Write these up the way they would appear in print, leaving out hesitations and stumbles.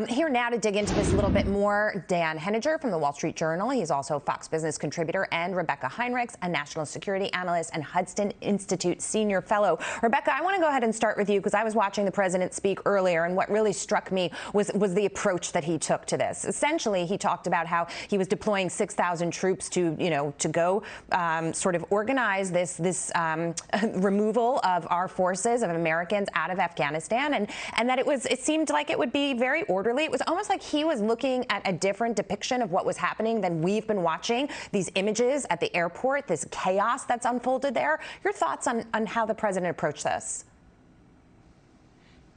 Here now to dig into this a little bit more, Dan Henninger from the Wall Street Journal. He's also a Fox Business contributor, and Rebeccah Heinrichs, a national security analyst and Hudson Institute senior fellow. Rebeccah, I want to go ahead and start with you because I was watching the president speak earlier, and what really struck me was the approach that he took to this. Essentially, he talked about how he was deploying 6,000 troops to go sort of organize this removal of our forces, of Americans out of Afghanistan, and that it seemed like it would be very orderly. It was almost like he was looking at a different depiction of what was happening than we've been watching. These images at the airport, this chaos that's unfolded there. Your thoughts on how the president approached this?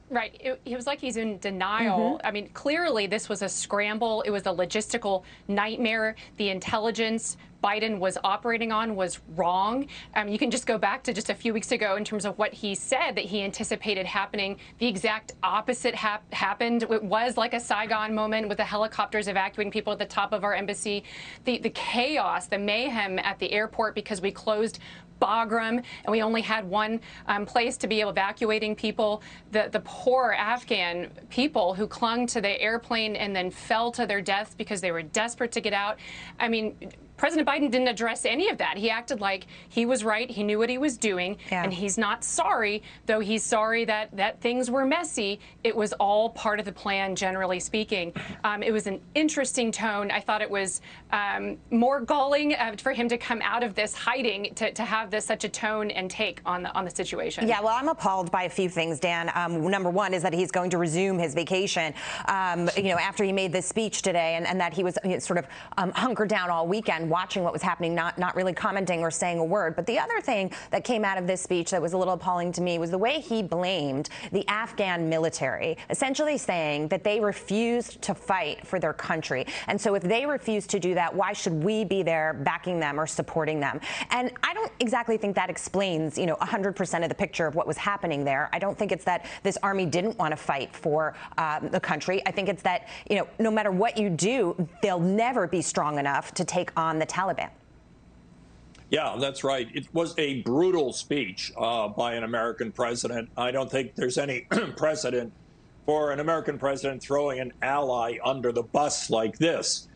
Right. It was like he's in denial. I mean, clearly this was a scramble. It was a logistical nightmare. The intelligence Biden was operating on was wrong. You can just go back to just a few weeks ago in terms of what he said that he anticipated happening. The exact opposite happened. It was like a Saigon moment with the helicopters evacuating people at the top of our embassy. The chaos, the mayhem at the airport because we closed Bagram and we only had one place to be evacuating people. The poor Afghan people who clung to the airplane and then fell to their deaths because they were desperate to get out. I mean, President Biden didn't address any of that. He acted like he was right. He knew what he was doing. Yeah. And he's not sorry, though he's sorry that things were messy. It was all part of the plan, generally speaking. It was an interesting tone. I thought it was more galling for him to come out of this hiding to have such a tone and take on the situation. Yeah, well, I'm appalled by a few things, Dan. Number one is that he's going to resume his vacation, after he made this speech today, and that he was sort of hunkered down all weekend watching what was happening, not really commenting or saying a word. But the other thing that came out of this speech that was a little appalling to me was the way he blamed the Afghan military, essentially saying that they refused to fight for their country. And so if they refuse to do that, why should we be there backing them or supporting them? And I don't exactly think that explains, 100% of the picture of what was happening there. I don't think it's that this army didn't want to fight for the country. I think it's that, no matter what you do, they'll never be strong enough to take on the Taliban. Yeah, that's right. It was a brutal speech by an American president. I don't think there's any precedent for an American president throwing an ally under the bus like this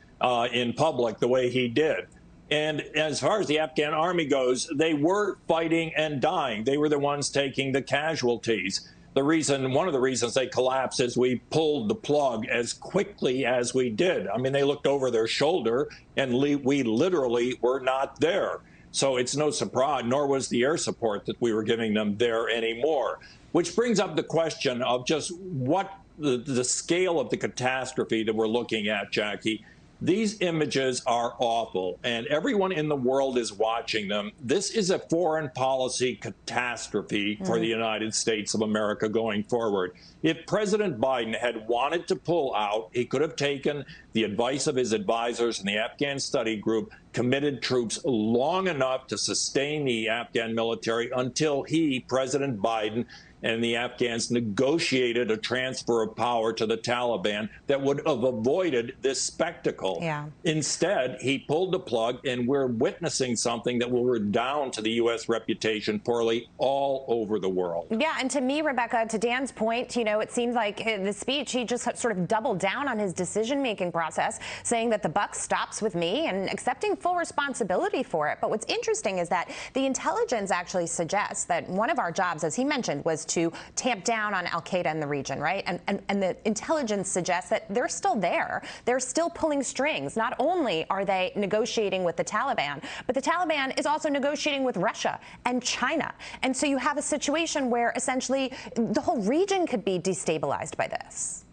in public the way he did. And as far as the Afghan army goes, they were fighting and dying. They were the ones taking the casualties. One of the reasons they collapsed is we pulled the plug as quickly as we did. I mean, they looked over their shoulder and we literally were not there. So it's no surprise, nor was the air support that we were giving them there anymore. Which brings up the question of just what the scale of the catastrophe that we're looking at, Jackie. These images are awful, and everyone in the world is watching them. This is a foreign policy catastrophe for the United States of America going forward. If President Biden had wanted to pull out, he could have taken the advice of his advisors in the Afghan study group, committed troops long enough to sustain the Afghan military until he, President Biden, and the Afghans negotiated a transfer of power to the Taliban that would have avoided this spectacle. Yeah. Instead, he pulled the plug, and we're witnessing something that will redound to the U.S. reputation poorly all over the world. Yeah, and to me, Rebeccah, to Dan's point, it seems like in the speech, he just sort of doubled down on his decision-making process, saying that the buck stops with me and accepting full responsibility for it. But what's interesting is that the intelligence actually suggests that one of our jobs, as he mentioned, was to tamp down on al-Qaeda in the region, right? And the intelligence suggests that they're still there. They're still pulling strings. Not only are they negotiating with the Taliban, but the Taliban is also negotiating with Russia and China. And so you have a situation where essentially the whole region could be destabilized by this.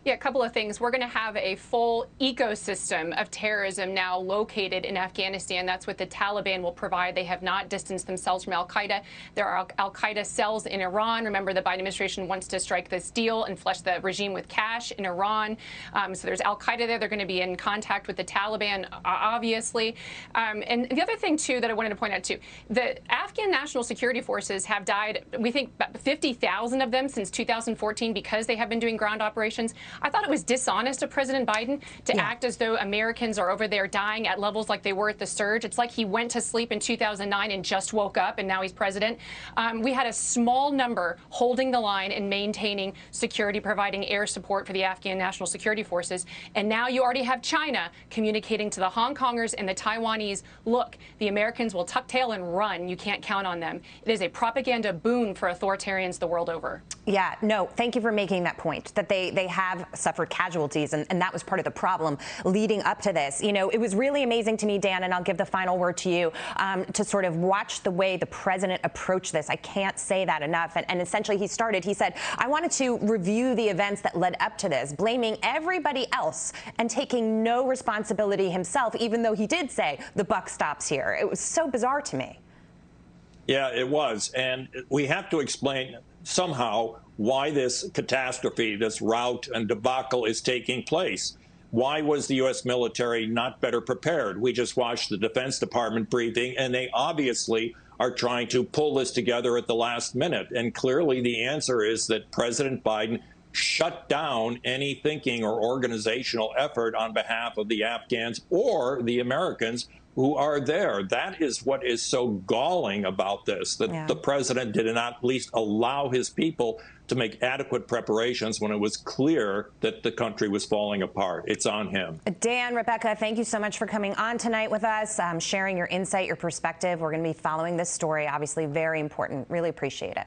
Yeah, a couple of things. We're going to have a full ecosystem of terrorism now located in Afghanistan. That's what the Taliban will provide. They have not distanced themselves from al-Qaeda. There are al-Qaeda cells in Iran. Remember, the Biden administration wants to strike this deal and flush the regime with cash in Iran. So there's al-Qaeda there. They're going to be in contact with the Taliban, obviously. And the other thing, too, that I wanted to point out, too, the Afghan National Security Forces have died, we think, about 50,000 of them since 2014 because they have been doing ground operations. I thought it was dishonest of President Biden to act as though Americans are over there dying at levels like they were at the surge. It's like he went to sleep in 2009 and just woke up, and now he's president. We had a small number holding the line and maintaining security, providing air support for the Afghan National Security Forces. And now you already have China communicating to the Hong Kongers and the Taiwanese, look, the Americans will tuck tail and run. You can't count on them. It is a propaganda boon for authoritarians the world over. Yeah, no, thank you for making that point, that they have suffered casualties, and that was part of the problem leading up to this. You know, it was really amazing to me, Dan, and I'll give the final word to you, to sort of watch the way the president approached this. I can't say that enough. And essentially he said, I wanted to review the events that led up to this, blaming everybody else and taking no responsibility himself, even though he did say the buck stops here. It was so bizarre to me. Yeah, it was. And we have to explain somehow why this catastrophe, this rout and debacle is taking place. Why was the U.S. military not better prepared? We just watched the Defense Department briefing, and they obviously are trying to pull this together at the last minute. And clearly the answer is that President Biden shut down any thinking or organizational effort on behalf of the Afghans or the Americans who are there. That is what is so galling about this, that the president did not at least allow his people to make adequate preparations when it was clear that the country was falling apart. It's on him. Dan, Rebeccah, thank you so much for coming on tonight with us, sharing your insight, your perspective. We're going to be following this story, obviously very important. Really appreciate it.